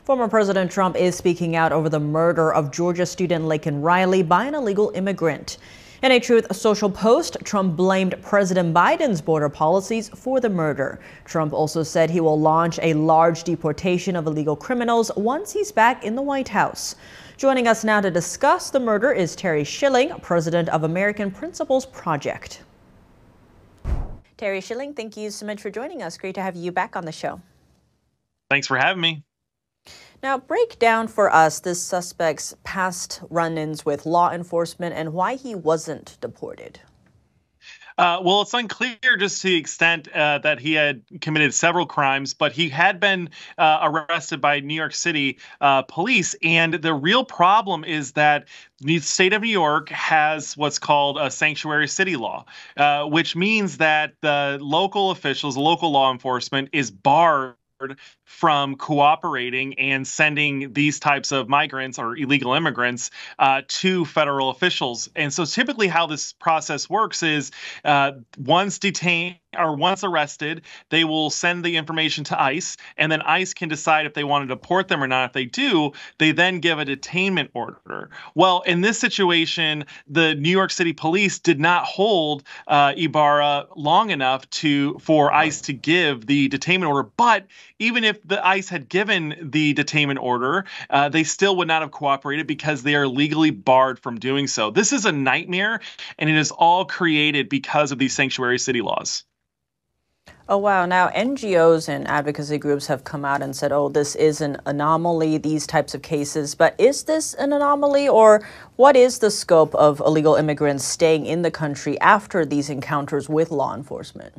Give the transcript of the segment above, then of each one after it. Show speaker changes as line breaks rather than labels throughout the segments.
Former President Trump is speaking out over the murder of Georgia student Reyli by an illegal immigrant. In a Truth Social post, Trump blamed President Biden's border policies for the murder. Trump also said he will launch a large deportation of illegal criminals once he's back in the White House. Joining us now to discuss the murder is Terry Schilling, president of American Principles Project. Terry Schilling, thank you so much for joining us. Great to have you back on the show.
Thanks for having me.
Now, break down for us this suspect's past run-ins with law enforcement and why he wasn't deported.
Well, it's unclear just to the extent that he had committed several crimes, but he had been arrested by New York City police. And the real problem is that the state of New York has what's called a sanctuary city law, which means that the local officials, local law enforcement is barred from cooperating and sending these types of migrants or illegal immigrants to federal officials. And so typically how this process works is once detained or once arrested, they will send the information to ICE, and then ICE can decide if they want to deport them or not. If they do, they then give a detainment order. Well, in this situation, the New York City police did not hold Ibarra long enough for ICE to give the detainment order. But even if the ICE had given the detainment order, they still would not have cooperated because they are legally barred from doing so. This is a nightmare, and it is all created because of these sanctuary city laws.
Oh, wow. Now, NGOs and advocacy groups have come out and said, oh, this is an anomaly, these types of cases. But is this an anomaly, or what is the scope of illegal immigrants staying in the country after these encounters with law enforcement?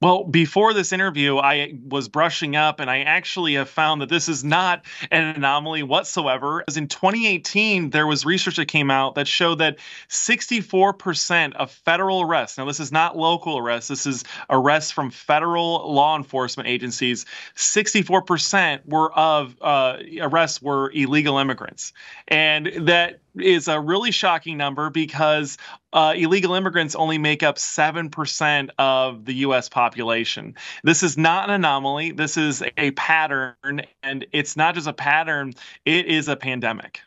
Well, before this interview, I was brushing up, and I actually have found that this is not an anomaly whatsoever. As in 2018, there was research that came out that showed that 64% of federal arrests, now this is not local arrests, this is arrests from federal law enforcement agencies, 64% arrests were illegal immigrants. And that is a really shocking number because illegal immigrants only make up 7% of the U.S. population. This is not an anomaly. This is a pattern, and it's not just a pattern, it is a pandemic.